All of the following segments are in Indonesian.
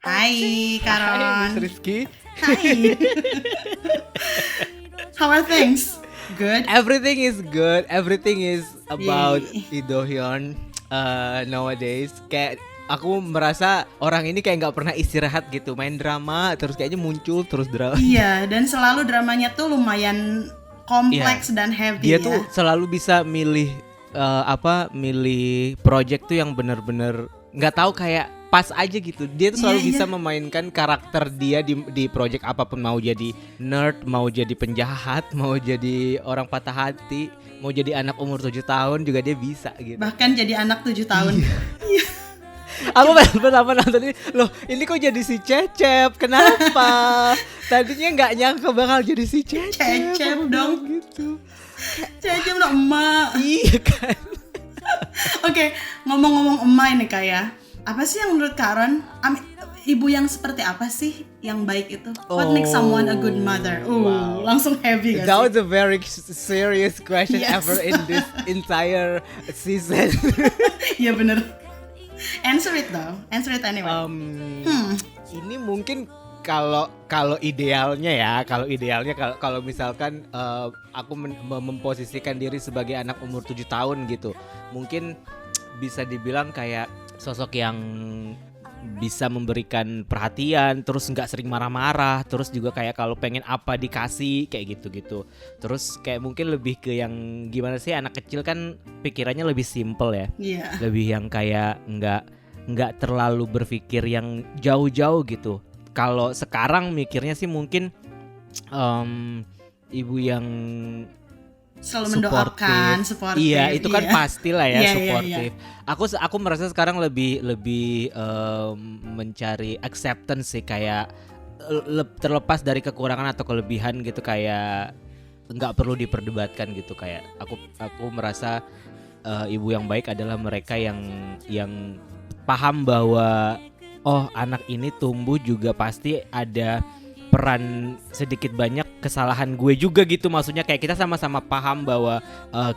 Hai, Hai, Miss Karon. Rizky. Hi. How are things? Good? Everything is good. Everything is about Yay. Idohyun nowadays. Kayak aku merasa orang ini kayak nggak pernah istirahat gitu. Main drama terus kayaknya muncul terus drama. Iya, dan selalu dramanya tuh lumayan Iya. kompleks dan Dia heavy ya. tuh selalu bisa milih milih project tuh yang bener-bener nggak tahu kayak pas aja gitu. Dia tuh Iya, selalu iya. bisa memainkan karakter dia di project apapun, mau jadi nerd, mau jadi penjahat, mau jadi orang patah hati, mau jadi anak umur 7 tahun juga dia bisa gitu. Bahkan jadi anak 7 tahun. Iya. Aku pertama nonton ini, loh ini kok jadi si Cecep? Kenapa? Tadinya nggak nyangka bakal jadi si Cecep. Cecep Aku dong. bilang gitu. Cecep dong emak. Iya kan. Oke, ngomong-ngomong emak ini kayak apa sih yang menurut Karon? Ibu yang seperti apa sih yang baik itu? What makes someone a good mother? Wow. Langsung heavy gak That sih? was a very serious question Yes. ever in this entire season. Iya bener. Answer it though. Answer it anyway. Ini mungkin kalau kalau idealnya ya, kalau misalkan aku memposisikan diri sebagai anak umur 7 tahun gitu, mungkin bisa dibilang kayak sosok yang bisa memberikan perhatian, terus nggak sering marah-marah, terus juga kayak kalau pengen apa dikasih kayak gitu-gitu. Terus kayak mungkin lebih ke yang gimana sih, anak kecil kan pikirannya lebih simple ya, Iya. lebih yang kayak nggak terlalu berpikir yang jauh-jauh gitu. Kalau sekarang mikirnya sih mungkin ibu yang Selalu suportif. mendoakan, suportif. Iya, itu kan iya. pastilah ya, Iya, iya, suportif. iya. Aku merasa sekarang lebih mencari acceptance sih, kayak terlepas dari kekurangan atau kelebihan gitu, kayak nggak perlu diperdebatkan gitu. Kayak aku merasa ibu yang baik adalah mereka yang paham bahwa oh, anak ini tumbuh juga pasti ada peran sedikit banyak kesalahan gue juga gitu. Maksudnya kayak kita sama-sama paham bahwa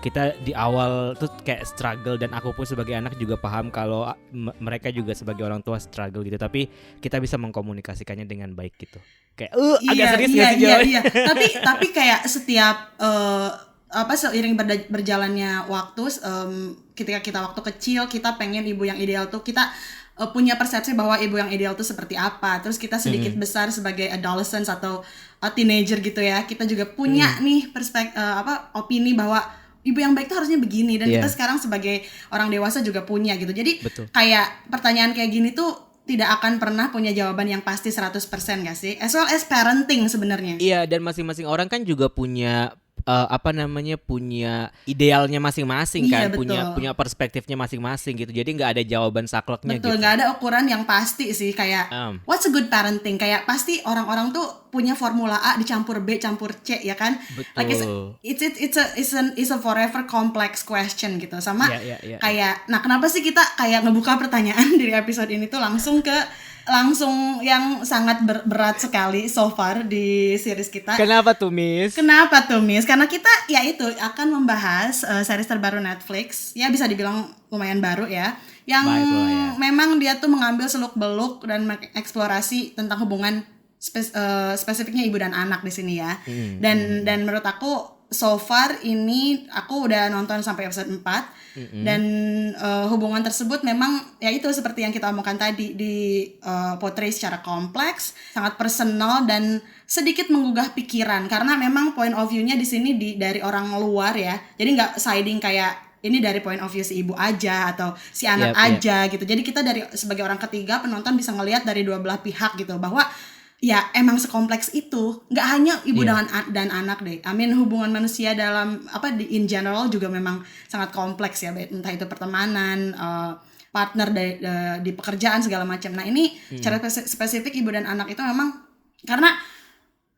kita di awal tuh kayak struggle, dan aku pun sebagai anak juga paham kalau mereka juga sebagai orang tua struggle gitu. Tapi kita bisa mengkomunikasikannya dengan baik gitu. Kayak agak serius Iya, gak sih iya, jawabnya? iya. Tapi kayak setiap seiring berjalannya waktu, ketika kita waktu kecil kita pengen ibu yang ideal tuh kita punya persepsi bahwa ibu yang ideal tuh seperti apa. Terus kita sedikit besar sebagai adolescents atau teenager gitu ya, kita juga punya nih opini bahwa ibu yang baik tuh harusnya begini, dan Iya. kita sekarang sebagai orang dewasa juga punya gitu. Jadi Betul. kayak pertanyaan kayak gini tuh tidak akan pernah punya jawaban yang pasti 100% gak sih? As well as parenting sebenarnya. Iya, dan masing-masing orang kan juga punya punya idealnya masing-masing Iya, kan, punya betul. perspektifnya masing-masing gitu. Jadi nggak ada jawaban sakleknya Betul, gitu. nggak ada ukuran yang pasti sih. Kayak what's a good parenting? Kayak pasti orang-orang tuh punya formula A dicampur B campur C ya kan? Like Betul. it's a forever complex question gitu. Sama Iya, iya, iya. kayak, nah kenapa sih kita kayak ngebuka pertanyaan dari episode ini tuh langsung yang sangat berat sekali so far di series kita. Kenapa tuh, Miss? Kenapa tuh, Miss? Karena kita ya itu akan membahas series terbaru Netflix, ya bisa dibilang lumayan baru ya, yang Baik lah ya. memang dia tuh mengambil seluk-beluk dan mengeksplorasi tentang hubungan spesifiknya ibu dan anak di sini ya. Dan menurut aku so far ini aku udah nonton sampai episode 4 dan hubungan tersebut memang ya itu seperti yang kita omongkan tadi, di portray secara kompleks, sangat personal dan sedikit menggugah pikiran karena memang point of view-nya di sini dari orang luar ya. Jadi nggak siding kayak ini dari point of view si ibu aja atau si anak Yep. aja gitu. Jadi kita dari sebagai orang ketiga penonton bisa ngelihat dari dua belah pihak gitu, bahwa ya emang sekompleks itu, nggak hanya ibu dan anak deh. Hubungan manusia dalam in general juga memang sangat kompleks ya, entah itu pertemanan, partner di pekerjaan segala macam. Nah ini secara spesifik ibu dan anak itu memang karena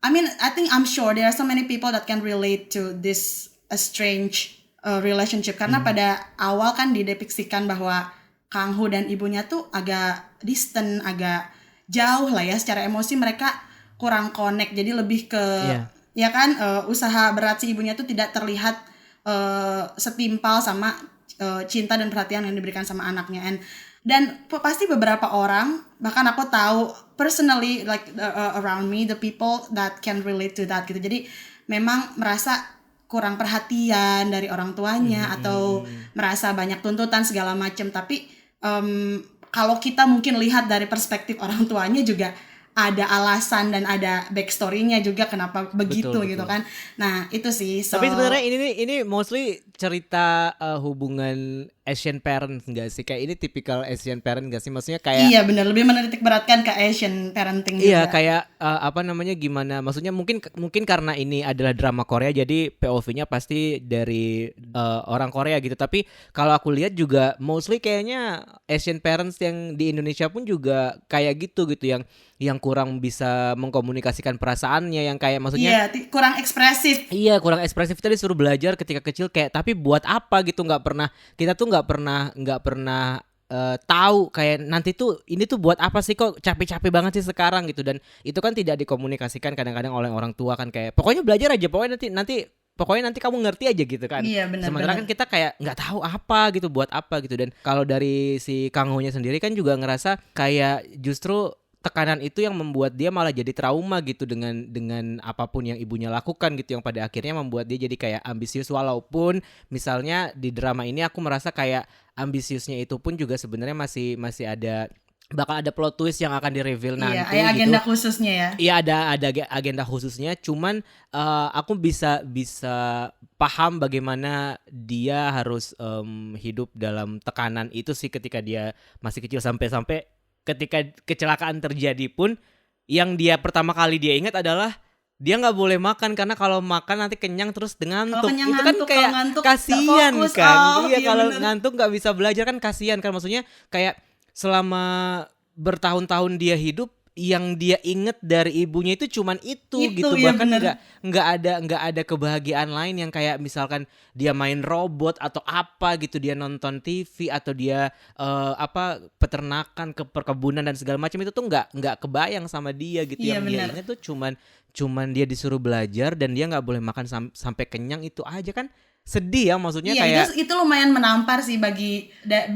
I'm sure there are so many people that can relate to this strange relationship karena pada awal kan didepiksikan bahwa Kang Ho dan ibunya tuh agak distant, agak jauh lah ya, secara emosi mereka kurang connect, jadi lebih ke ya kan usaha berat si ibunya tuh tidak terlihat setimpal sama cinta dan perhatian yang diberikan sama anaknya. And Dan pasti beberapa orang, bahkan aku tahu personally like around me the people that can relate to that gitu. Jadi memang merasa kurang perhatian dari orang tuanya atau merasa banyak tuntutan segala macam. Tapi kalau kita mungkin lihat dari perspektif orang tuanya juga ada alasan dan ada backstory-nya juga kenapa begitu Betul, gitu betul. kan. Nah, itu sih. So Tapi sebenarnya ini mostly cerita hubungan Asian parents enggak sih? Kayak ini tipikal Asian parent enggak sih? Maksudnya kayak iya benar, lebih menitik beratkan ke Asian parenting iya juga. kayak apa namanya gimana? Maksudnya mungkin mungkin karena ini adalah drama Korea jadi POV-nya pasti dari orang Korea gitu. Tapi kalau aku lihat juga mostly kayaknya Asian parents yang di Indonesia pun juga kayak gitu yang kurang bisa mengkomunikasikan perasaannya yang kayak maksudnya Iya, kurang ekspresif. iya kurang ekspresif tadi disuruh belajar ketika kecil kayak tapi buat apa gitu kita tuh nggak pernah tahu kayak nanti tuh ini tuh buat apa sih kok capek-capek banget sih sekarang gitu dan itu kan tidak dikomunikasikan kadang-kadang oleh orang tua kan kayak pokoknya belajar aja pokoknya nanti kamu ngerti aja gitu kan. Iya Sementara benar-benar. kan kita kayak nggak tahu apa gitu buat apa gitu dan kalau dari si Kang Ho-nya sendiri kan juga ngerasa kayak justru tekanan itu yang membuat dia malah jadi trauma gitu dengan apapun yang ibunya lakukan gitu yang pada akhirnya membuat dia jadi kayak ambisius walaupun misalnya di drama ini aku merasa kayak ambisiusnya itu pun juga sebenarnya masih bakal ada plot twist yang akan di-reveal Iya, nanti ada gitu. agenda khususnya ya. Iya ada agenda khususnya cuman aku bisa paham bagaimana dia harus hidup dalam tekanan itu sih ketika dia masih kecil sampai ketika kecelakaan terjadi pun yang dia pertama kali dia ingat adalah dia nggak boleh makan karena kalau makan nanti kenyang terus Kalau ngantuk kenyang itu kan ngantuk, kalau kayak ngantuk nggak kasian fokus. kan Oh, iya iya kalau bener. ngantuk nggak bisa belajar kan kasian kan maksudnya kayak selama bertahun-tahun dia hidup yang dia inget dari ibunya itu cuman itu Itu gitu ya bahkan bener. nggak ada kebahagiaan lain yang kayak misalkan dia main robot atau apa gitu dia nonton TV atau dia peternakan ke perkebunan dan segala macam itu tuh nggak kebayang sama dia gitu Iya yang dia bener. inget tuh cuman dia disuruh belajar dan dia nggak boleh makan sampai kenyang itu aja kan sedih ya maksudnya Iya, kayak itu lumayan menampar sih bagi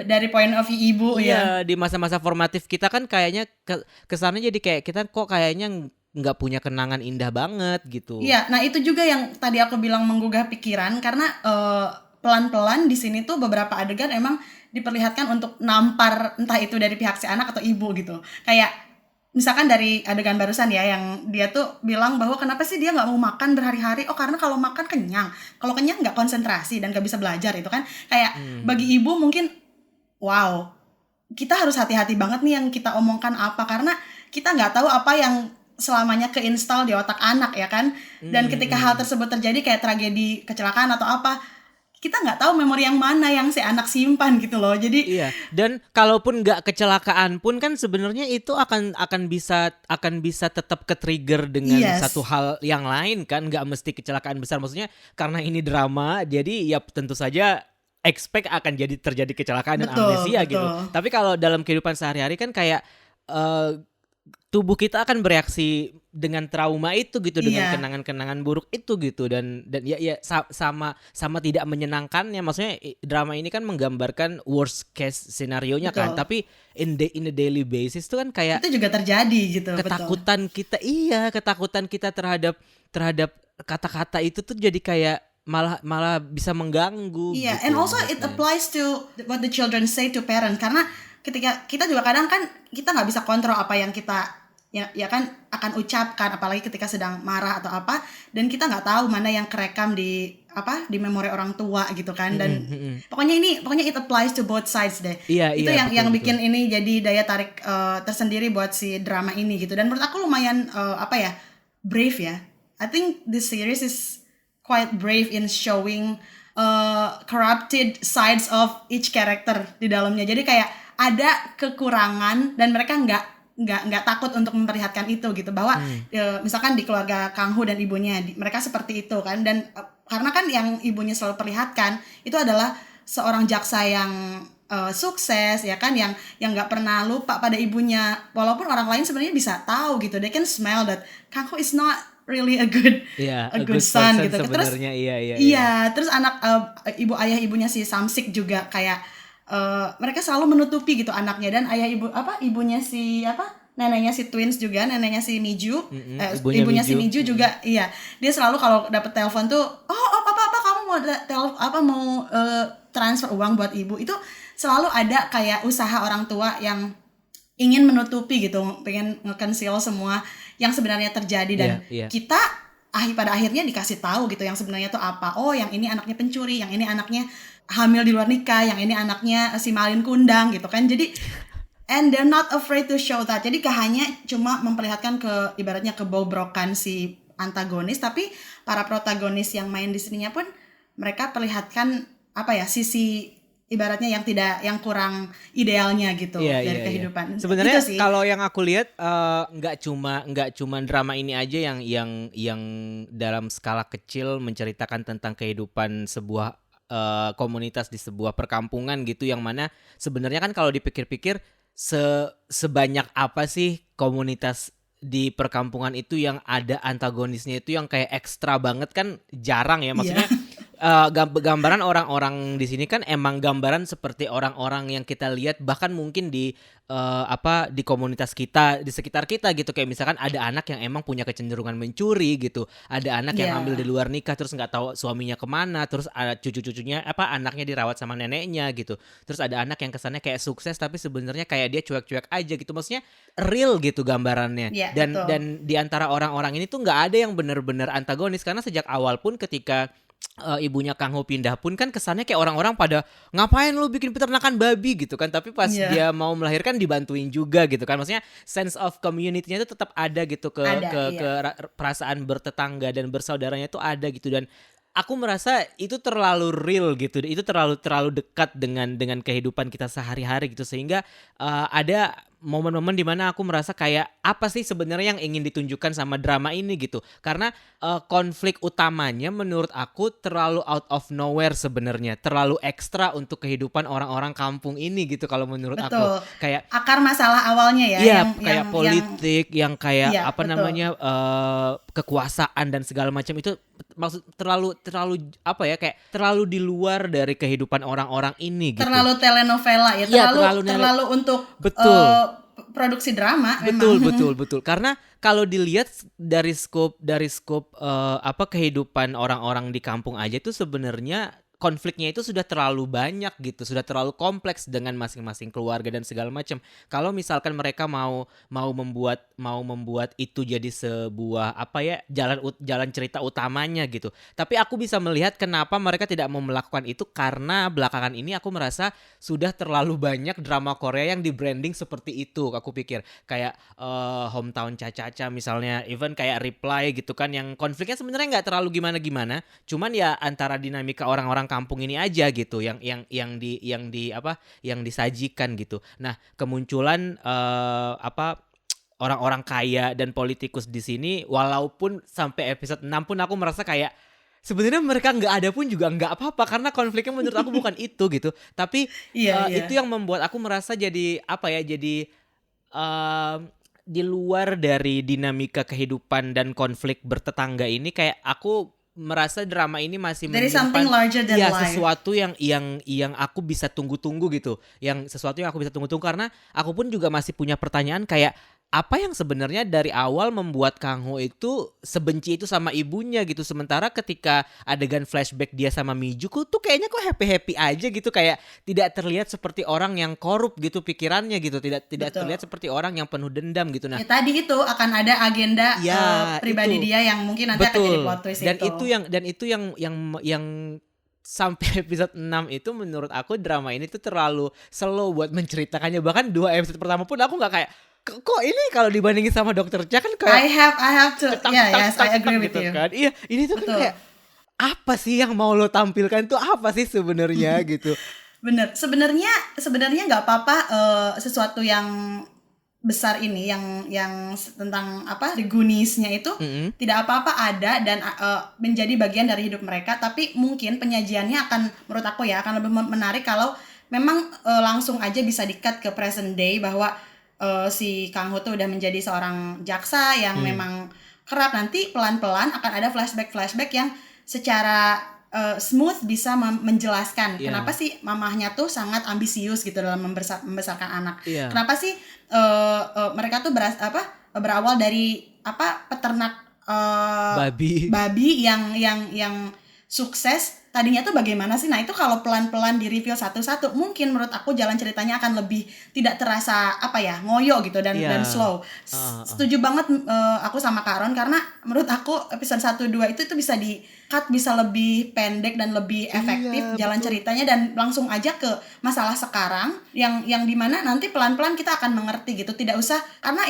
dari point of view ibu ya. iya di masa-masa formatif kita kan kayaknya kesannya jadi kayak kita kok kayaknya nggak punya kenangan indah banget gitu. Iya, nah itu juga yang tadi aku bilang menggugah pikiran karena pelan-pelan di sini tuh beberapa adegan emang diperlihatkan untuk nampar entah itu dari pihak si anak atau ibu gitu. Kayak misalkan dari adegan barusan ya yang dia tuh bilang bahwa kenapa sih dia nggak mau makan berhari-hari? Oh karena kalau makan kenyang, kalau kenyang nggak konsentrasi dan nggak bisa belajar itu kan. Kayak bagi ibu mungkin wow, kita harus hati-hati banget nih yang kita omongkan apa karena kita nggak tahu apa yang selamanya keinstall di otak anak ya kan. Dan ketika hal tersebut terjadi kayak tragedi kecelakaan atau apa, kita nggak tahu memori yang mana yang si anak simpan gitu loh. Jadi Iya, dan kalaupun nggak kecelakaan pun kan sebenarnya itu akan bisa tetap ke-trigger dengan yes, satu hal yang lain kan, nggak mesti kecelakaan besar. Maksudnya karena ini drama, jadi ya tentu saja expect akan terjadi kecelakaan dan betul, amnesia gitu. betul. Tapi kalau dalam kehidupan sehari-hari kan kayak eh, tubuh kita akan bereaksi dengan trauma itu gitu dengan Iya, kenangan-kenangan buruk itu gitu dan ya sama tidak menyenangkannya maksudnya drama ini kan menggambarkan worst case scenario-nya kan betul. tapi in the daily basis tuh kan kayak Itu juga terjadi gitu, betul. ketakutan kita terhadap kata-kata itu tuh jadi kayak malah bisa mengganggu Iya, gitu and also it menurutnya. applies to what the children say to parents karena ketika kita juga kadang kan kita nggak bisa kontrol apa yang kita ya kan akan ucapkan apalagi ketika sedang marah atau apa dan kita nggak tahu mana yang kerekam di memori orang tua gitu kan dan pokoknya it applies to both sides deh. Iya Itu iya yang betul bikin ini jadi daya tarik tersendiri buat si drama ini gitu dan menurut aku lumayan brave ya. I think this series is quite brave in showing corrupted sides of each character di dalamnya. Jadi kayak ada kekurangan dan mereka nggak takut untuk memperlihatkan itu gitu bahwa misalkan di keluarga Kang Ho dan ibunya mereka seperti itu kan dan karena kan yang ibunya selalu perlihatkan itu adalah seorang jaksa yang sukses ya kan yang nggak pernah lupa pada ibunya walaupun orang lain sebenarnya bisa tahu gitu they can smell that Kang Ho is not really a good Iya, a good son gitu terus sebenarnya iya. iya terus anak ibunya si Samsik juga kayak mereka selalu menutupi gitu anaknya, dan ibunya si neneknya si twins juga, neneknya si Miju, Ibunya si Miju. Miju juga, iya, dia selalu kalau dapet telepon tuh, apa kamu mau transfer uang buat ibu, itu selalu ada kayak usaha orang tua yang ingin menutupi gitu, pengen nge-conceal semua yang sebenarnya terjadi, dan Iya. kita pada akhirnya dikasih tahu gitu yang sebenarnya tuh apa. Oh, yang ini anaknya pencuri, yang ini anaknya hamil di luar nikah, yang ini anaknya si Malin Kundang gitu kan. Jadi and they're not afraid to show that. Jadi gak hanya cuma memperlihatkan ibaratnya kebobrokan si antagonis, tapi para protagonis yang main di sininya pun mereka perlihatkan sisi ibaratnya yang kurang idealnya gitu dari kehidupan. Sebenarnya Gitu sih. kalau yang aku lihat nggak cuma drama ini aja yang dalam skala kecil menceritakan tentang kehidupan sebuah komunitas di sebuah perkampungan gitu, yang mana sebenarnya kan kalau dipikir-pikir sebanyak apa sih komunitas di perkampungan itu yang ada antagonisnya itu yang kayak ekstra banget kan jarang ya, maksudnya. Gambaran orang-orang di sini kan emang gambaran seperti orang-orang yang kita lihat bahkan mungkin di di komunitas kita, di sekitar kita gitu, kayak misalkan ada anak yang emang punya kecenderungan mencuri gitu, ada anak yang hamil di luar nikah terus nggak tahu suaminya kemana, terus ada cucu-cucunya anaknya dirawat sama neneknya gitu, terus ada anak yang kesannya kayak sukses tapi sebenarnya kayak dia cuek-cuek aja gitu, maksudnya real gitu gambarannya. Dan di antara orang-orang ini tuh nggak ada yang benar-benar antagonis, karena sejak awal pun ketika ibunya Kang Ho pindah pun kan kesannya kayak orang-orang pada ngapain lu bikin peternakan babi gitu kan, tapi pas dia mau melahirkan dibantuin juga gitu kan, maksudnya sense of community-nya itu tetap ada gitu, ke perasaan bertetangga dan bersaudaranya itu ada gitu, dan aku merasa itu terlalu real gitu, itu terlalu dekat dengan kehidupan kita sehari-hari gitu, sehingga ada momen-momen dimana aku merasa kayak apa sih sebenarnya yang ingin ditunjukkan sama drama ini gitu, karena konflik utamanya menurut aku terlalu out of nowhere sebenarnya, terlalu ekstra untuk kehidupan orang-orang kampung ini gitu kalau menurut aku, kayak akar masalah awalnya ya, iya, kayak politik yang kayak namanya kekuasaan dan segala macam itu, maksud terlalu kayak terlalu di luar dari kehidupan orang-orang ini gitu. Terlalu telenovela ya, terlalu untuk produksi drama. Betul. Karena kalau dilihat dari skop kehidupan orang-orang di kampung aja itu sebenarnya konfliknya itu sudah terlalu banyak gitu, sudah terlalu kompleks dengan masing-masing keluarga dan segala macam. Kalau misalkan mereka mau membuat itu jadi sebuah jalan cerita utamanya gitu. Tapi aku bisa melihat kenapa mereka tidak mau melakukan itu, karena belakangan ini aku merasa sudah terlalu banyak drama Korea yang di branding seperti itu. Aku pikir kayak Hometown Cha-Cha-Cha misalnya, even kayak Reply gitu kan, yang konfliknya sebenarnya nggak terlalu gimana-gimana, cuman ya antara dinamika orang-orang kampung ini aja gitu yang disajikan gitu. Nah, kemunculan orang-orang kaya dan politikus di sini, walaupun sampai episode 6 pun aku merasa kayak sebenarnya mereka nggak ada pun juga nggak apa-apa, karena konfliknya menurut aku bukan itu gitu. Tapi itu yang membuat aku merasa jadi di luar dari dinamika kehidupan dan konflik bertetangga ini, kayak aku merasa drama ini masih menyimpan sesuatu yang aku bisa tunggu-tunggu gitu. Sesuatu yang aku bisa tunggu-tunggu, karena aku pun juga masih punya pertanyaan kayak apa yang sebenarnya dari awal membuat Kang Ho itu sebenci itu sama ibunya gitu, sementara ketika adegan flashback dia sama Mijuku tuh kayaknya kok happy-happy aja gitu, kayak tidak terlihat seperti orang yang korup gitu pikirannya gitu, tidak terlihat seperti orang yang penuh dendam gitu. Nah, tadi itu akan ada agenda pribadi dia yang mungkin nanti akan jadi plot twist itu yang sampai episode 6 itu menurut aku drama ini tuh terlalu slow buat menceritakannya. Bahkan 2 episode pertama pun aku nggak kayak kok ini kalau dibandingin sama Dr. Cha kan kayak I have to I agree with you kan. Iya, ini tuh kan kayak apa sih yang mau lo tampilkan tuh apa sih sebenarnya gitu. Bener, sebenarnya nggak apa-apa sesuatu yang besar ini yang tentang The Goonies-nya itu tidak apa-apa ada dan menjadi bagian dari hidup mereka, tapi mungkin penyajiannya akan menurut aku akan lebih menarik kalau memang langsung aja bisa di-cut ke present day, bahwa si Kang Ho tuh udah menjadi seorang jaksa yang memang kerap, nanti pelan-pelan akan ada flashback yang secara smooth bisa menjelaskan Iya. kenapa sih mamahnya tuh sangat ambisius gitu dalam membesarkan anak. Iya. Kenapa sih mereka tuh berawal dari peternak babi yang sukses. Tadinya tuh bagaimana sih? Nah itu kalau pelan-pelan di reveal satu-satu, mungkin menurut aku jalan ceritanya akan lebih tidak terasa ngoyo gitu dan slow. Setuju banget aku sama Kak Ron, karena menurut aku episode 1, 2 itu bisa di cut, bisa lebih pendek dan lebih efektif jalan ceritanya, dan langsung aja ke masalah sekarang yang dimana nanti pelan-pelan kita akan mengerti gitu. Tidak usah, karena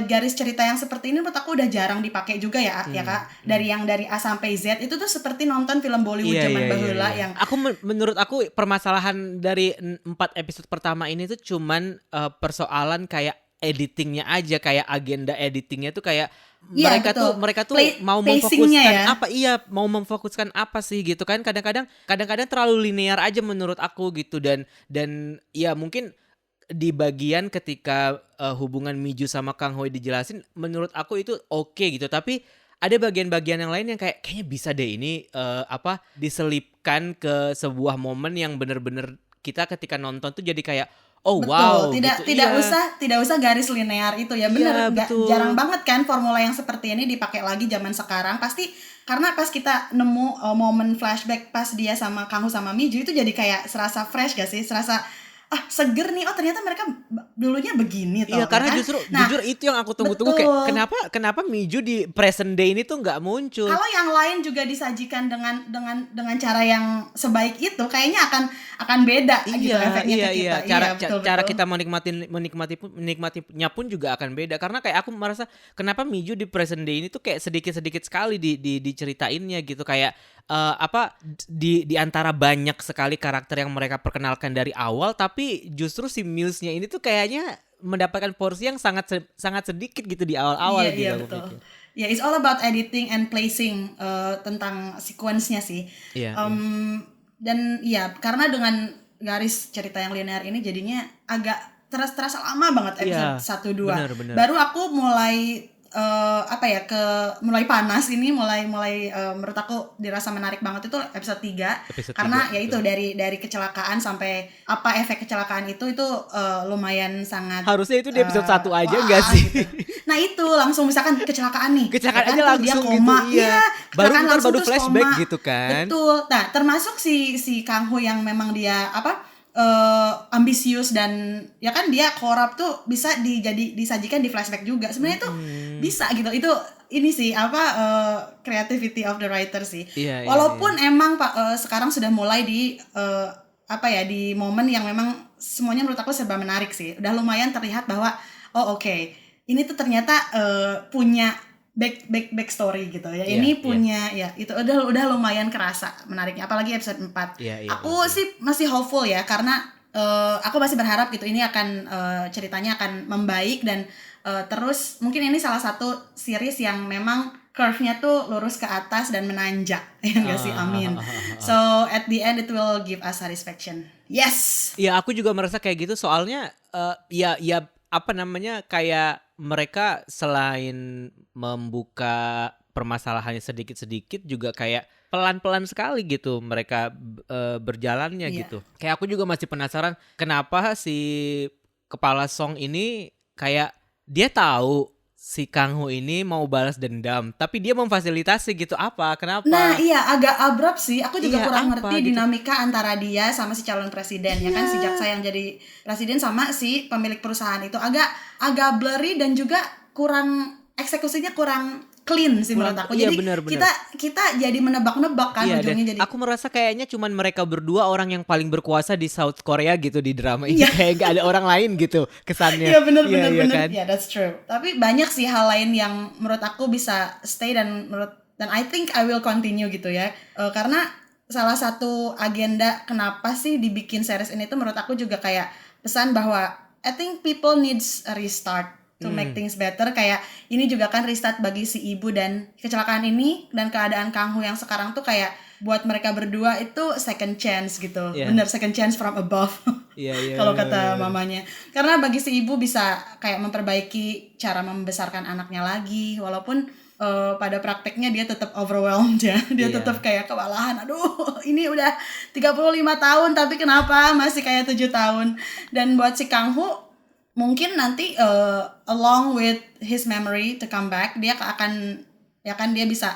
garis cerita yang seperti ini menurut aku udah jarang dipakai juga ya Kak. Dari A sampai Z itu tuh seperti nonton film Bollywood zaman bahula yang aku menurut aku permasalahan dari 4 episode pertama ini tuh cuman persoalan kayak editingnya aja, kayak agenda editingnya tuh kayak mereka tuh mau memfokuskan mau memfokuskan apa sih gitu kan, kadang-kadang terlalu linear aja menurut aku gitu, dan ya mungkin di bagian ketika hubungan Miju sama Kang Hoi dijelasin menurut aku itu oke gitu, tapi ada bagian-bagian yang lain yang kayaknya bisa deh ini diselipkan ke sebuah momen yang bener-bener kita ketika nonton tuh jadi kayak wow, tidak usah garis linear itu ya, bener. Jarang banget kan formula yang seperti ini dipakai lagi zaman sekarang, pasti karena pas kita nemu momen flashback pas dia sama Kang Ho sama Miju itu jadi kayak serasa fresh gak sih, serasa seger nih, ternyata mereka dulunya begini Iya, karena jujur itu yang aku tunggu-tunggu, kayak kenapa Miju di present day ini tuh nggak muncul. Kalau yang lain juga disajikan dengan cara yang sebaik itu, kayaknya akan beda gitu efeknya ke kita. Cara kita menikmatinya pun juga akan beda, karena kayak aku merasa kenapa Miju di present day ini tuh kayak sedikit sekali diceritainnya gitu, kayak di antara banyak sekali karakter yang mereka perkenalkan dari awal, tapi gitu si Mills-nya ini tuh kayaknya mendapatkan porsi yang sangat sedikit gitu di awal-awal gitu. Iya, betul. Ya, it's all about editing and placing tentang sequence-nya sih. Dan karena dengan garis cerita yang linear ini jadinya agak terasa lama banget episode 1, 2. Bener. Baru aku mulai mulai panas ini, mulai menurut aku dirasa menarik banget itu episode 3 karena itu dari kecelakaan sampai efek kecelakaan itu lumayan sangat, harusnya itu di episode 1 aja enggak sih gitu. Nah itu langsung misalkan kecelakaan aja langsung dia koma gitu, baru flashback koma. gitu kan. Betul. Nah termasuk si Kang Ho yang memang dia ambisius dan ya kan dia korup tuh bisa disajikan di flashback juga sebenarnya tuh bisa gitu. Itu ini sih creativity of the writer sih. Walaupun emang sekarang sudah mulai di di momen yang memang semuanya menurut aku serba menarik sih. Udah lumayan terlihat bahwa ini tuh ternyata punya back story gitu ya. Ini punya itu udah lumayan kerasa menariknya, apalagi episode 4. Aku sih masih hopeful ya, karena aku masih berharap gitu ini akan ceritanya akan membaik dan terus mungkin ini salah satu series yang memang curve-nya tuh lurus ke atas dan menanjak. Ya enggak sih? Amin. So at the end it will give us satisfaction. Yes. Ya aku juga merasa kayak gitu, soalnya kayak mereka selain membuka permasalahannya sedikit-sedikit juga kayak pelan-pelan sekali gitu mereka berjalannya gitu. Kayak aku juga masih penasaran kenapa si kepala Song ini kayak dia tahu si Kang Ho ini mau balas dendam, tapi dia memfasilitasi gitu, kenapa? Nah agak abrupt sih, aku juga kurang ngerti dinamika antara dia sama si calon presiden ya kan, si jaksa yang jadi presiden sama si pemilik perusahaan itu agak blurry dan juga eksekusinya kurang clean sih menurut aku. Jadi bener. kita jadi menebak-nebak kan ujungnya. Jadi aku merasa kayaknya cuman mereka berdua orang yang paling berkuasa di South Korea gitu di drama ini. Kayak gak ada orang lain gitu kesannya. Iya bener kan? Ya that's true. Tapi banyak sih hal lain yang menurut aku bisa stay dan I think I will continue gitu ya. Karena salah satu agenda kenapa sih dibikin series ini tuh menurut aku juga kayak pesan bahwa I think people needs a restart to make things better. Kayak ini juga kan restart bagi si ibu, dan kecelakaan ini dan keadaan Kang Ho yang sekarang tuh kayak buat mereka berdua itu second chance gitu. Bener, second chance from above. Kalau kata mamanya. Karena bagi si ibu bisa kayak memperbaiki cara membesarkan anaknya lagi, walaupun pada prakteknya dia tetap overwhelmed ya. Dia Iya. tetap kayak kewalahan. Aduh, ini udah 35 tahun tapi kenapa masih kayak 7 tahun. Dan buat si Kang Ho mungkin nanti along with his memory to come back, dia akan ya kan dia bisa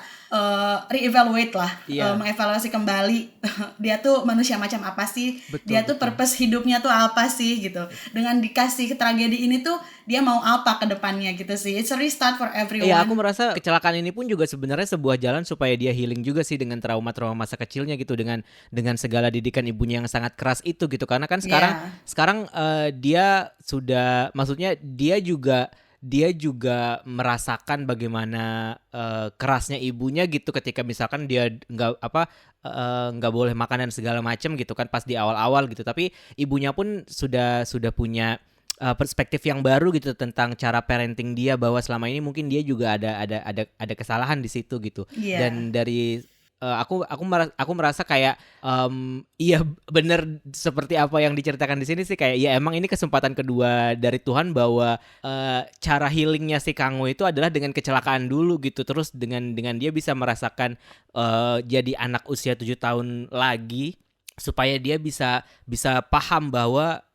reevaluate lah, Iya. mengevaluasi kembali dia tuh manusia macam apa sih, Betul, dia tuh purpose hidupnya tuh apa sih gitu. Dengan dikasih tragedi ini tuh dia mau apa ke depannya gitu sih. It's a restart for everyone. Iya, aku merasa kecelakaan ini pun juga sebenarnya sebuah jalan supaya dia healing juga sih dengan trauma-trauma masa kecilnya gitu, dengan segala didikan ibunya yang sangat keras itu gitu. Karena kan sekarang dia sudah, maksudnya dia juga merasakan bagaimana kerasnya ibunya gitu ketika misalkan dia nggak boleh makan dan segala macam gitu kan pas di awal-awal gitu. Tapi ibunya pun sudah punya perspektif yang baru gitu tentang cara parenting dia, bahwa selama ini mungkin dia juga ada kesalahan di situ gitu. Iya. Dan dari aku merasa kayak iya bener seperti apa yang diceritakan di sini sih, kayak ya emang ini kesempatan kedua dari Tuhan bahwa cara healingnya si Kangho itu adalah dengan kecelakaan dulu gitu, terus dengan dia bisa merasakan jadi anak usia 7 tahun lagi, supaya dia bisa paham bahwa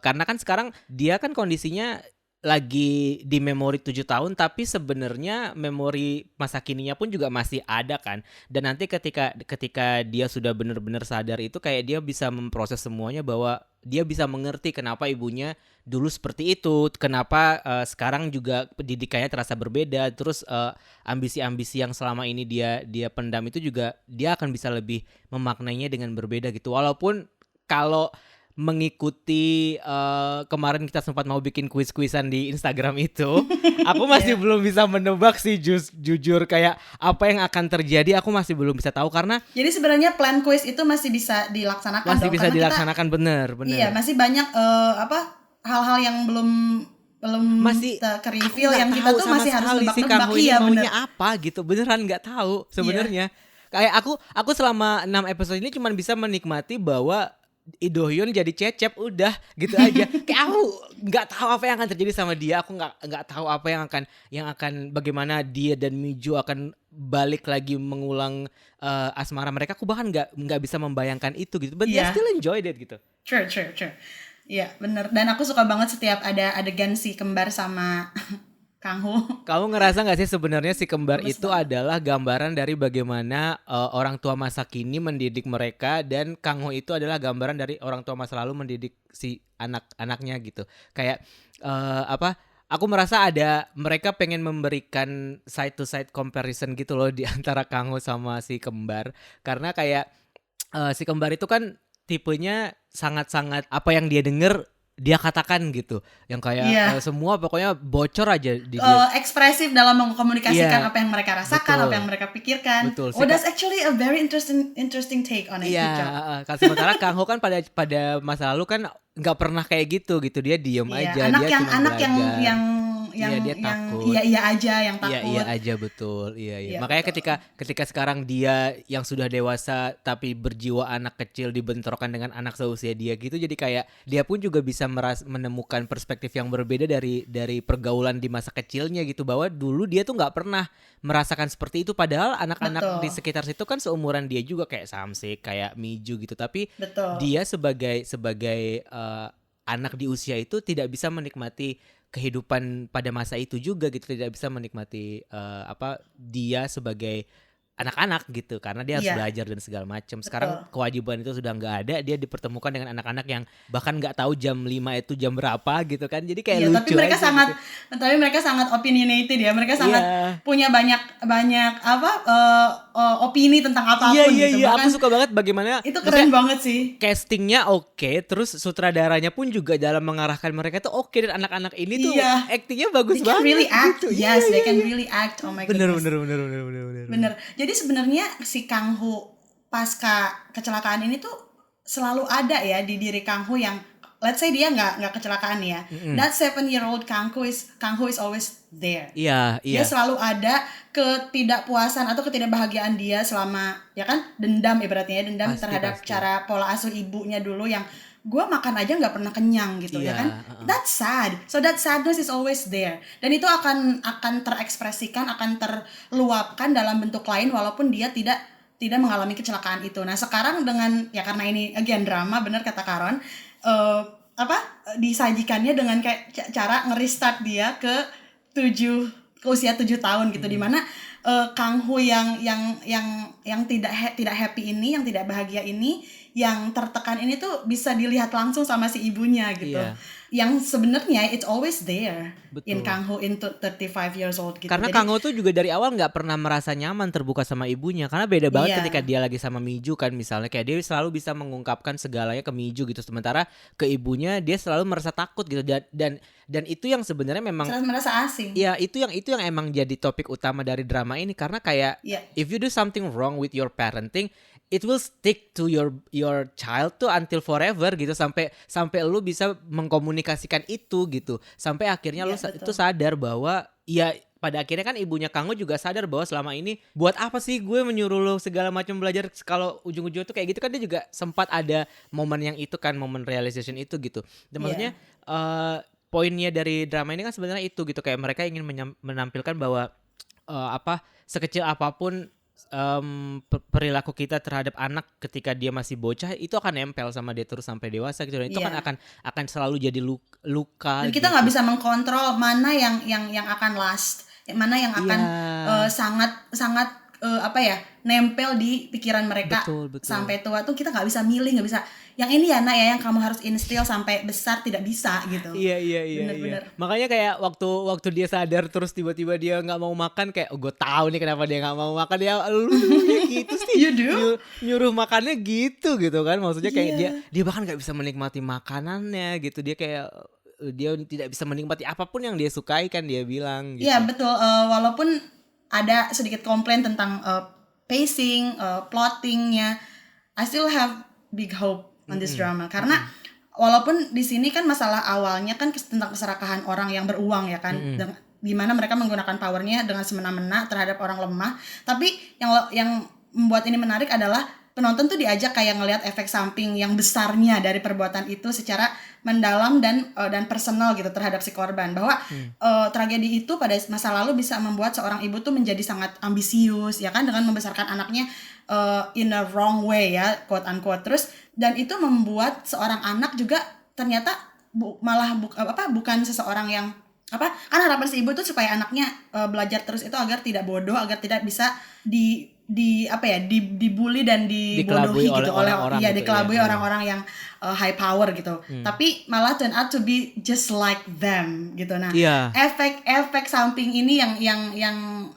karena kan sekarang dia kan kondisinya lagi di memori 7 tahun, tapi sebenarnya memori masa kininya pun juga masih ada kan. Dan nanti ketika dia sudah benar-benar sadar itu, kayak dia bisa memproses semuanya, bahwa dia bisa mengerti kenapa ibunya dulu seperti itu, kenapa sekarang juga pendidikannya terasa berbeda, terus ambisi-ambisi yang selama ini dia pendam itu juga dia akan bisa lebih memaknainya dengan berbeda gitu. Walaupun kalau mengikuti kemarin kita sempat mau bikin kuis-kuisan di Instagram itu, aku masih belum bisa menebak sih, jujur kayak apa yang akan terjadi aku masih belum bisa tahu, karena Jadi sebenarnya plan quiz itu masih bisa dilaksanakan masih dong, bisa karena dilaksanakan bener. iya, masih banyak hal-hal yang belum Masih ke aku reveal nggak yang kita tahu tuh sama masih harus sekali si nebak-nebak. Kangho ini Iya, maunya bener. apa gitu, beneran nggak tahu sebenarnya. Kayak aku selama 6 episode ini cuma bisa menikmati bahwa Idohyun jadi Cecep, udah gitu aja. Kayak aku nggak tahu apa yang akan terjadi sama dia, aku nggak tahu apa yang akan bagaimana dia dan Miju akan balik lagi mengulang asmara mereka. Aku bahkan nggak bisa membayangkan itu gitu, but I Iya. still enjoyed it gitu. Sure. Iya, bener. Dan aku suka banget setiap ada adegan si kembar sama Kang Ho. Kamu ngerasa nggak sih sebenarnya si kembar itu adalah gambaran dari bagaimana orang tua masa kini mendidik mereka, dan Kang Ho itu adalah gambaran dari orang tua masa lalu mendidik si anak-anaknya gitu. Kayak aku merasa mereka pengen memberikan side to side comparison gitu loh di antara Kang Ho sama si kembar, karena kayak si kembar itu kan tipenya sangat-sangat apa yang dia denger dia katakan gitu, yang kayak semua pokoknya bocor aja di dia. Ekspresif dalam mengkomunikasikan Iya, apa yang mereka rasakan, betul. apa yang mereka pikirkan. Betul. That's actually a very interesting take on it. Iya, sementara Kang Ho kan pada masa lalu kan nggak pernah kayak gitu, dia diem aja, anak dia yang cuma anak belajar. yang Dia takut. iya aja, yang takut. Iya aja, betul. Iya. Iya, Makanya betul. ketika sekarang dia yang sudah dewasa tapi berjiwa anak kecil dibentrokan dengan anak seusia dia gitu, jadi kayak dia pun juga bisa menemukan perspektif yang berbeda dari pergaulan di masa kecilnya gitu, bahwa dulu dia tuh nggak pernah merasakan seperti itu, padahal anak-anak di sekitar situ kan seumuran dia juga, kayak Samsik, kayak Miju gitu, tapi dia sebagai anak di usia itu tidak bisa menikmati kehidupan pada masa itu juga gitu, tidak bisa menikmati dia sebagai anak-anak gitu, karena dia harus belajar dan segala macam. Sekarang kewajiban itu sudah nggak ada, dia dipertemukan dengan anak-anak yang bahkan nggak tahu jam 5 itu jam berapa gitu kan, jadi kayak lucu tapi mereka aja sangat gitu. tapi mereka sangat opinionated ya, mereka sangat punya banyak opini tentang apapun gitu. Iya, aku suka banget bagaimana itu keren banget sih. Castingnya oke, terus sutradaranya pun juga dalam mengarahkan mereka tuh oke, dan anak-anak ini tuh actingnya bagus banget. They can really act, gitu. they can really act. Oh my goodness. Bener. Jadi sebenarnya si Kang Ho pasca kecelakaan ini tuh selalu ada ya di diri Kang Ho, yang let's say dia nggak kecelakaan ya. That 7-year-old Kang Ho is always there. Iya. Dia selalu ada ketidakpuasan atau ketidakbahagiaan dia selama, ya kan, dendam ibaratnya, dendam pasti, terhadap cara pola asuh ibunya dulu yang gue makan aja nggak pernah kenyang gitu ya Iya, kan. That's sad. So that sadness is always there. Dan itu akan terekspresikan, akan terluapkan dalam bentuk lain walaupun dia tidak mengalami kecelakaan itu. Nah sekarang dengan ya karena ini again drama, bener kata Karon, disajikannya dengan kayak cara ngerestart dia ke usia 7 tahun gitu, dimana Kang Hu yang tidak happy ini, yang tidak bahagia ini, yang tertekan ini tuh bisa dilihat langsung sama si ibunya gitu. Iya. Yang sebenarnya it's always there. Betul. In Kang Ho into 35 years old gitu. Karena Jadi, Kang Ho tuh juga dari awal nggak pernah merasa nyaman terbuka sama ibunya, karena beda banget Iya. ketika dia lagi sama Miju kan, misalnya kayak dia selalu bisa mengungkapkan segalanya ke Miju gitu, sementara ke ibunya dia selalu merasa takut gitu, dan itu yang sebenarnya memang selalu merasa asing. ya itu yang emang jadi topik utama dari drama ini, karena kayak Iya. if you do something wrong with your parenting, it will stick to your child tuh until forever gitu, sampai lu bisa mengkomunikasikan itu gitu, sampai akhirnya lu Iya, betul. itu sadar bahwa ya pada akhirnya kan ibunya Kang Ho juga sadar bahwa selama ini buat apa sih gue menyuruh lo segala macam belajar kalau ujung-ujungnya tuh kayak gitu kan. Dia juga sempat ada momen yang itu kan, momen realization itu gitu. Dan maksudnya poinnya dari drama ini kan sebenarnya itu gitu, kayak mereka ingin menampilkan bahwa sekecil apapun perilaku kita terhadap anak ketika dia masih bocah itu akan nempel sama dia terus sampai dewasa gitu, dan itu kan akan selalu jadi luka. Dan kita nggak bisa mengkontrol mana yang akan last, mana yang akan sangat nempel di pikiran mereka. Betul. Sampai tua tuh kita nggak bisa milih, nggak bisa yang ini ya nak ya yang kamu harus instill sampai besar, tidak bisa gitu. Iya. Bener-bener. Makanya kayak waktu dia sadar terus tiba-tiba dia nggak mau makan, kayak gue tahu nih kenapa dia nggak mau makan, ya lu ya gitu sih. You do? Nyuruh makannya gitu kan, maksudnya kayak dia bahkan nggak bisa menikmati makanannya gitu, dia kayak dia tidak bisa menikmati apapun yang dia sukai kan, dia bilang gitu. Iya betul, walaupun ada sedikit komplain tentang pacing, plottingnya, I still have big hope on this drama, karena walaupun di sini kan masalah awalnya kan tentang keserakahan orang yang beruang ya kan, gimana mereka menggunakan powernya dengan semena-mena terhadap orang lemah, tapi yang membuat ini menarik adalah penonton tuh diajak kayak ngelihat efek samping yang besarnya dari perbuatan itu secara mendalam dan personal gitu terhadap si korban, bahwa tragedi itu pada masa lalu bisa membuat seorang ibu tuh menjadi sangat ambisius ya kan, dengan membesarkan anaknya in a wrong way ya, quote unquote. Terus dan itu membuat seorang anak juga ternyata bukan seseorang yang kan harapan si ibu tuh supaya anaknya belajar terus itu agar tidak bodoh, agar tidak bisa dibully dan dibodohi gitu oleh orang, dikelabui orang-orang yang high power gitu. Tapi malah turn out to be just like them gitu. Nah, efek samping ini yang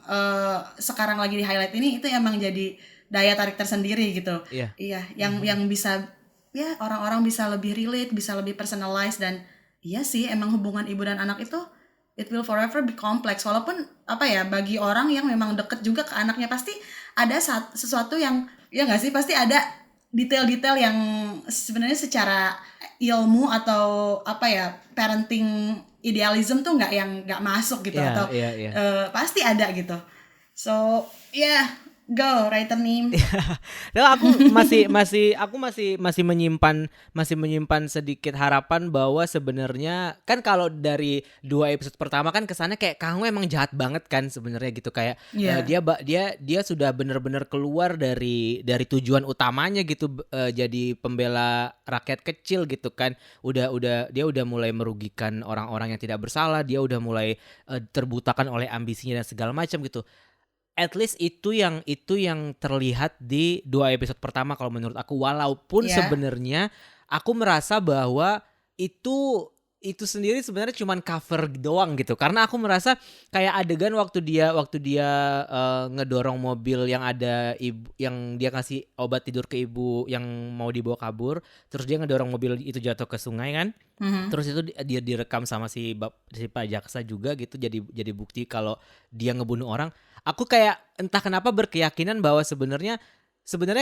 sekarang lagi di highlight ini, itu emang jadi daya tarik tersendiri gitu. Iya, yang bisa ya orang-orang bisa lebih relate, bisa lebih personalize, dan iya sih emang hubungan ibu dan anak itu it will forever be complex. Walaupun bagi orang yang memang deket juga ke anaknya, pasti ada sesuatu yang ya nggak sih, pasti ada detail-detail yang sebenarnya secara ilmu atau parenting idealism tuh nggak masuk gitu, atau pasti ada gitu. So go writer name. Nah, aku masih menyimpan sedikit harapan bahwa sebenarnya kan kalau dari 2 episode pertama kan kesannya kayak Kang Ho emang jahat banget kan sebenarnya gitu, kayak dia sudah benar-benar keluar dari tujuan utamanya gitu, jadi pembela rakyat kecil gitu kan. Dia udah mulai merugikan orang-orang yang tidak bersalah, dia udah mulai terbutakan oleh ambisinya dan segala macam gitu. At least itu yang terlihat di 2 episode pertama kalau menurut aku, walaupun sebenarnya aku merasa bahwa itu sendiri sebenarnya cuman cover doang gitu, karena aku merasa kayak adegan waktu dia ngedorong mobil yang ada ibu, yang dia kasih obat tidur ke ibu yang mau dibawa kabur, terus dia ngedorong mobil itu jatuh ke sungai kan. Terus itu dia direkam sama si Pak Jaksa juga gitu, jadi bukti kalau dia ngebunuh orang. Aku kayak entah kenapa berkeyakinan bahwa sebenarnya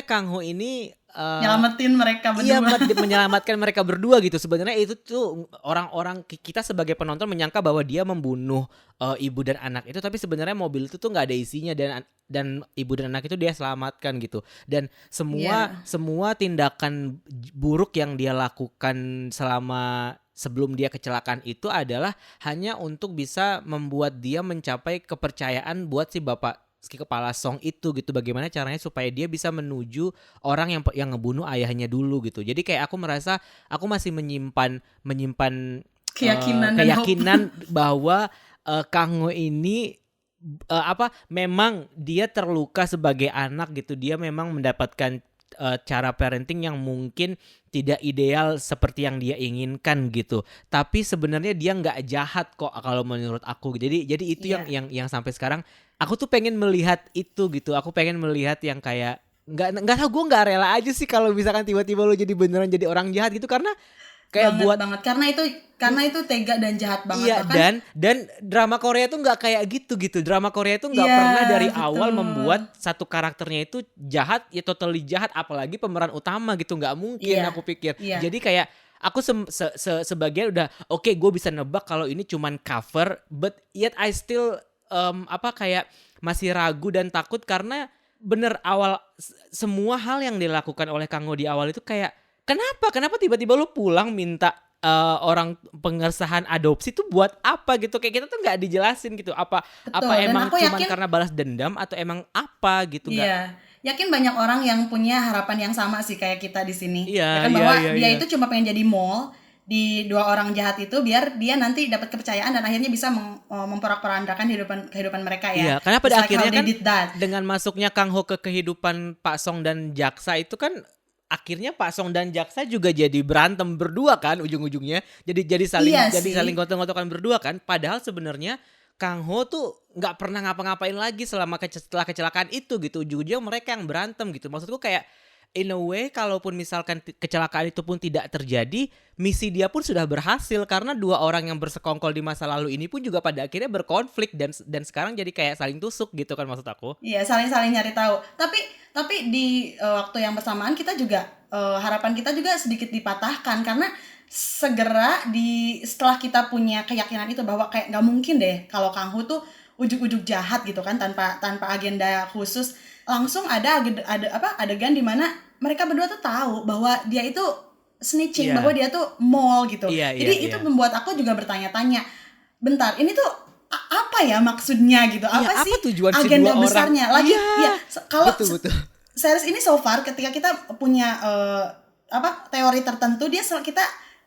Kang Ho ini nyelamatin mereka berdua. Iya, menyelamatkan mereka berdua gitu. Sebenarnya itu tuh orang-orang, kita sebagai penonton menyangka bahwa dia membunuh ibu dan anak itu, tapi sebenarnya mobil itu tuh nggak ada isinya, dan ibu dan anak itu dia selamatkan gitu. Dan Iya. semua tindakan buruk yang dia lakukan selama sebelum dia kecelakaan itu adalah hanya untuk bisa membuat dia mencapai kepercayaan buat si kepala Song itu gitu. Bagaimana caranya supaya dia bisa menuju orang yang ngebunuh ayahnya dulu gitu. Jadi kayak aku merasa aku masih menyimpan Keyakinan dan hope. keyakinan bahwa Kang Ho ini memang dia terluka sebagai anak gitu. Dia memang mendapatkan cara parenting yang mungkin tidak ideal seperti yang dia inginkan gitu. Tapi sebenarnya dia nggak jahat kok kalau menurut aku. Jadi itu Iya. yang sampai sekarang aku tuh pengen melihat itu gitu. Aku pengen melihat yang kayak nggak tahu, gue nggak rela aja sih kalau misalkan tiba-tiba lo jadi beneran jadi orang jahat gitu, karena kayak Banget buat banget karena itu tega dan jahat banget iya, ya kan. dan drama Korea tuh nggak kayak gitu. Drama Korea tuh nggak Iya, pernah dari awal betul. membuat satu karakternya itu jahat, ya totally jahat, apalagi pemeran utama gitu, nggak mungkin Iya. aku pikir. Iya. Jadi kayak aku sebagian udah oke, gue bisa nebak kalau ini cuman cover, but yet I still kayak masih ragu dan takut karena bener semua hal yang dilakukan oleh Kang Ho di awal itu kayak kenapa tiba-tiba lu pulang minta orang pengesahan adopsi tuh buat apa gitu, kayak kita tuh nggak dijelasin gitu apa Betul. Dan emang aku cuman yakin, karena balas dendam atau emang apa gitu, nggak. iya, yakin banyak orang yang punya harapan yang sama sih kayak kita di sini. Iya Ya kan, iya bahwa iya dia iya itu cuma pengen jadi mole di dua orang jahat itu biar dia nanti dapat kepercayaan dan akhirnya bisa memporak-porandakan kehidupan mereka iya, ya. karena Just pada like how akhirnya they kan did that. dengan masuknya Kang Ho ke kehidupan Pak Song dan Jaksa itu kan akhirnya Pak Song dan Jaksa juga jadi berantem berdua kan ujung-ujungnya, jadi Iya saling sih. gotok-gotokan berdua kan, padahal sebenarnya Kang Ho tuh nggak pernah ngapa-ngapain lagi setelah kecelakaan itu gitu. Ujung-ujungnya mereka yang berantem gitu. Maksudku kayak in a way kalaupun misalkan kecelakaan itu pun tidak terjadi, misi dia pun sudah berhasil karena dua orang yang bersekongkol di masa lalu ini pun juga pada akhirnya berkonflik dan sekarang jadi kayak saling tusuk gitu kan, maksud aku. Iya, saling-saling nyari tahu. Tapi di waktu yang bersamaan kita juga harapan kita juga sedikit dipatahkan karena segera setelah kita punya keyakinan itu bahwa kayak nggak mungkin deh kalau Kang Hu tuh ujuk-ujuk jahat gitu kan tanpa agenda khusus, langsung ada adegan di mana mereka berdua tuh tahu bahwa dia itu snitching, Iya. bahwa dia tuh mall gitu. Iya, iya, Jadi itu iya. membuat aku juga bertanya-tanya, bentar, ini tuh apa ya maksudnya gitu? Iya, Apa sih apa tujuan si agenda dua orang? besarnya? Lagi Iya. ya kalau Betul. series ini so far ketika kita punya teori tertentu, kita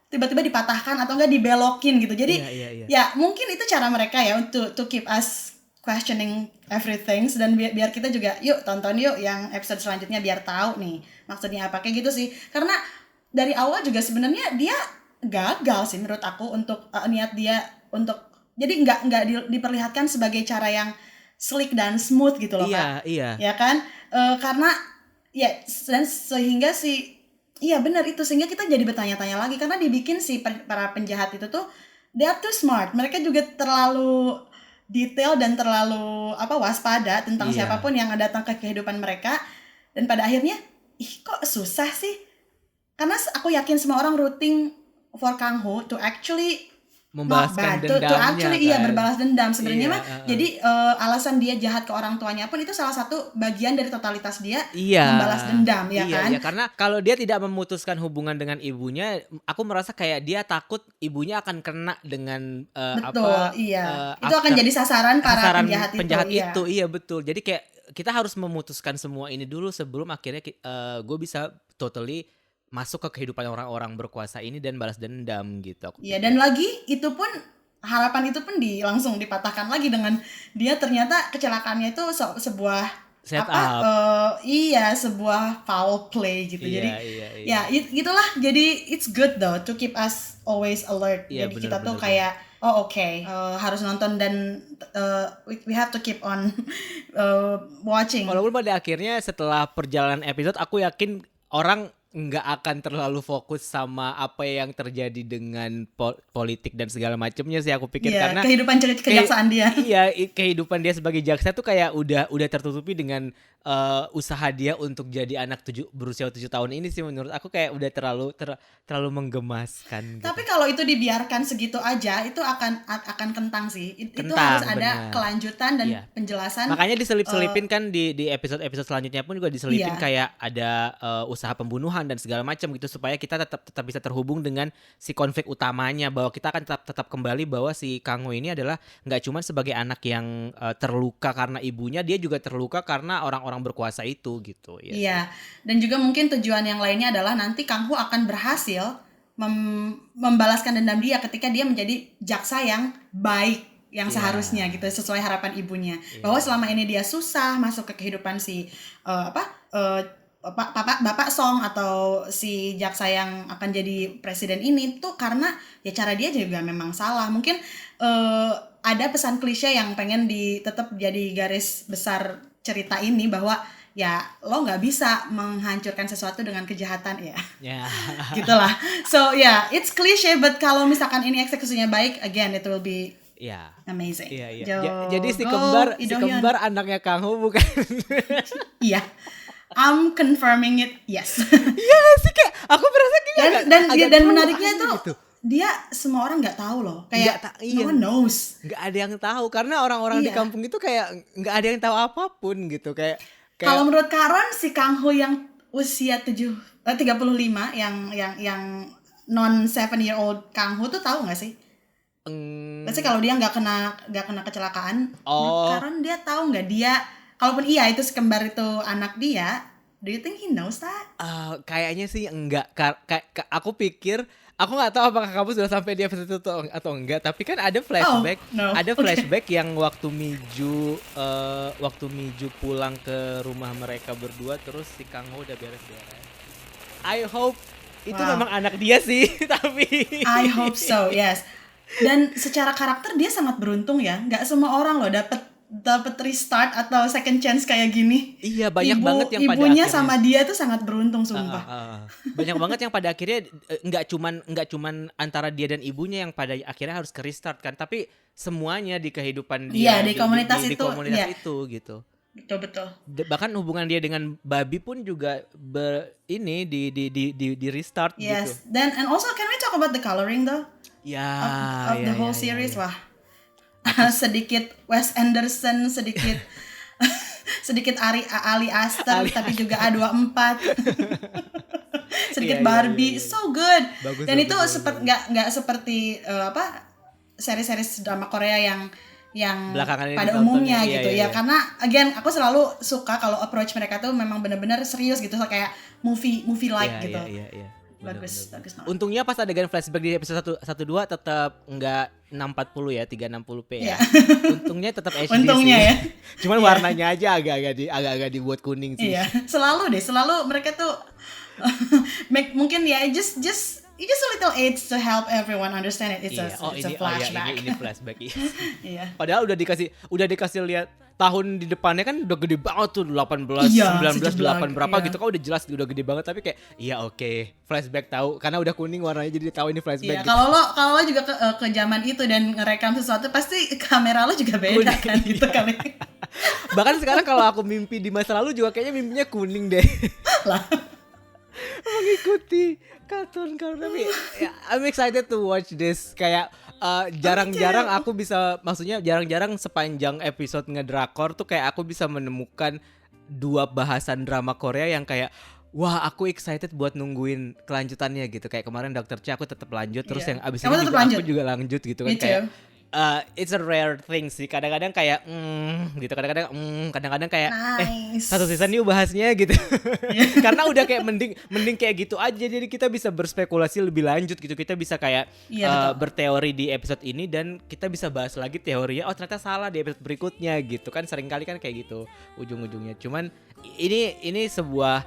tiba-tiba dipatahkan atau enggak dibelokin gitu. Jadi Iya. ya mungkin itu cara mereka ya untuk to keep us questioning everything, dan biar kita juga yuk tonton yuk yang episode selanjutnya biar tahu nih maksudnya apa, kayak gitu sih. Karena dari awal juga sebenarnya dia gagal sih menurut aku untuk niat dia untuk jadi nggak diperlihatkan sebagai cara yang slick dan smooth gitu loh, Kak. Iya. Ya kan? Karena ya dan sehingga iya benar itu, sehingga kita jadi bertanya-tanya lagi karena dibikin para penjahat itu tuh they are too smart. Mereka juga terlalu detail dan terlalu waspada tentang Iya. siapapun yang datang ke kehidupan mereka, dan pada akhirnya kok susah sih, karena aku yakin semua orang rooting for Kang Ho to actually Membalaskan to dendamnya actually kan. berbalas dendam sebenarnya Iya, mah. Jadi alasan dia jahat ke orang tuanya pun itu salah satu bagian dari totalitas dia Iya. membalas dendam ya Iya, kan. iya, karena kalau dia tidak memutuskan hubungan dengan ibunya, aku merasa kayak dia takut ibunya akan kena dengan Betul, iya. Itu akan jadi sasaran para penjahat itu. Iya betul. Jadi kayak kita harus memutuskan semua ini dulu sebelum akhirnya gue bisa totally masuk ke kehidupan orang-orang berkuasa ini dan balas dendam gitu. Iya, dan lagi itu pun harapan itu pun langsung dipatahkan lagi dengan dia ternyata kecelakaannya itu sebuah setup. Sebuah foul play gitu. Iya, Jadi iya. ya gitulah. Jadi it's good though to keep us always alert. Iya, Jadi bener, kita tuh bener. kayak harus nonton dan we have to keep on watching. Walaupun pada akhirnya setelah perjalanan episode aku yakin orang nggak akan terlalu fokus sama apa yang terjadi dengan politik dan segala macamnya sih aku pikir, Iya, karena kehidupan kejaksaan dia. iya, kehidupan dia sebagai jaksa tuh kayak udah tertutupi dengan usaha dia untuk jadi anak berusia 7 tahun ini sih, menurut aku kayak udah terlalu menggemaskan gitu. Tapi kalau itu dibiarkan segitu aja, itu akan kentang sih. Itu Kentang, harus ada benar. kelanjutan dan Iya. penjelasan. Makanya diselip-selipin kan di episode selanjutnya pun juga diselipin Iya. kayak ada usaha pembunuhan dan segala macam gitu, supaya kita tetap bisa terhubung dengan si konflik utamanya, bahwa kita akan tetap kembali bahwa si Kang Ho ini adalah nggak cuma sebagai anak yang terluka karena ibunya, dia juga terluka karena orang-orang berkuasa itu gitu. Ya, Iya. Dan juga mungkin tujuan yang lainnya adalah nanti Kang Ho akan berhasil membalaskan dendam dia ketika dia menjadi jaksa yang baik, yang seharusnya gitu, sesuai harapan ibunya. Bahwa selama ini dia susah masuk ke kehidupan si Bapak Song atau si jaksa yang akan jadi presiden ini tuh karena ya cara dia juga memang salah. Mungkin ada pesan klise yang pengen tetap jadi garis besar cerita ini, bahwa ya lo nggak bisa menghancurkan sesuatu dengan kejahatan ya. Gitulah. So yeah, it's cliche, but kalau misalkan ini eksekusinya baik, again it will be amazing. Jadi si kembar anaknya Kang Ho bukan? Iya. I'm confirming it, yes. Iya sih, kayak aku merasa gini dan menariknya tuh gitu. Dia semua orang nggak tahu loh, kayak no one knows. Nggak ada yang tahu karena orang-orang di kampung itu kayak nggak ada yang tahu apapun gitu, kayak kalau menurut Karon, si Kang Ho yang usia 35 yang non 7-year-old Kang Ho tuh tahu nggak sih? Pasti kalau dia nggak kena kecelakaan, menurut Karon dia tahu nggak dia, kalaupun iya itu sekembar itu anak dia, do you think he knows that? Kayaknya sih enggak. Aku pikir, aku nggak tahu apakah kamu sudah sampai di episode itu atau enggak, tapi kan ada flashback, flashback yang waktu Miju pulang ke rumah mereka berdua, terus si Kang Ho udah beres-beres. I hope itu memang anak dia sih, tapi I hope so, yes. Dan secara karakter dia sangat beruntung ya, nggak semua orang loh dapat restart atau second chance kayak gini. Iya, banyak banget yang pada ibunya akhirnya sama dia tuh sangat beruntung, sumpah. Banyak banget yang pada akhirnya nggak cuman antara dia dan ibunya yang pada akhirnya harus ke restart kan, tapi semuanya di kehidupan dia, di komunitas di komunitas itu gitu. Betul. Bahkan hubungan dia dengan babi pun juga di restart gitu. Yes. And also can we talk about the coloring though? Of the whole series. Wah. Sedikit Wes Anderson, sedikit Ali Aster, tapi juga A24. Sedikit Barbie, so good. Bagus, dan itu nggak seperti seri-seri drama Korea yang pada umumnya gitu ya. Karena again aku selalu suka kalau approach mereka tuh memang benar-benar serius gitu, kayak movie like gitu. Bagus banget. Untungnya pas adegan flashback di episode 1-2 tetap enggak 640 ya, 360p ya. Untungnya tetap HD Untungnya sih. Ya. Cuman warnanya aja agak-agak dibuat kuning sih. Iya, selalu mereka tuh mungkin ya just a little aids to help everyone understand it. It's a flashback. Ini flashback. Iya. Padahal udah dikasih lihat tahun di depannya kan udah gede banget tuh, 18, 19, 8 berapa gitu kan, udah jelas udah gede banget, tapi kayak flashback tahu karena udah kuning warnanya jadi tahu ini flashback. Iya, gitu. Kalau lo juga ke zaman itu dan ngerekam sesuatu, pasti kamera lo juga beda kan gitu kali. Bahkan sekarang kalau aku mimpi di masa lalu juga kayaknya mimpinya kuning deh. Lah. Mengikuti kartun, tapi I'm excited to watch this. Kayak jarang-jarang aku bisa, maksudnya jarang-jarang sepanjang episode ngedrakor tuh kayak aku bisa menemukan dua bahasan drama Korea yang kayak wah, aku excited buat nungguin kelanjutannya gitu. Kayak kemarin Dr. C aku tetap lanjut, terus yang abis ini juga aku juga lanjut gitu kan. Kayak it's a rare thing sih. Kadang-kadang kayak gitu, kadang-kadang kayak nice. Satu season yuk bahasnya gitu. Karena udah kayak mending kayak gitu aja, jadi kita bisa berspekulasi lebih lanjut gitu. Kita bisa kayak berteori di episode ini dan kita bisa bahas lagi teorinya, oh ternyata salah di episode berikutnya gitu kan. Seringkali kan kayak gitu ujung-ujungnya. Cuman ini sebuah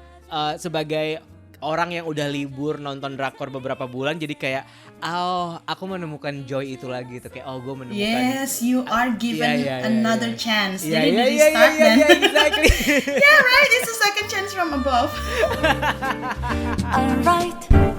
sebagai orang yang udah libur nonton drakor beberapa bulan jadi kayak oh aku menemukan joy itu lagi tuh kayak oh gue menemukan Yes, you are given another chance. Iya, Jadi iya, dari iya, start iya, dan iya, exactly. yeah right, it's a second chance from above. Alright.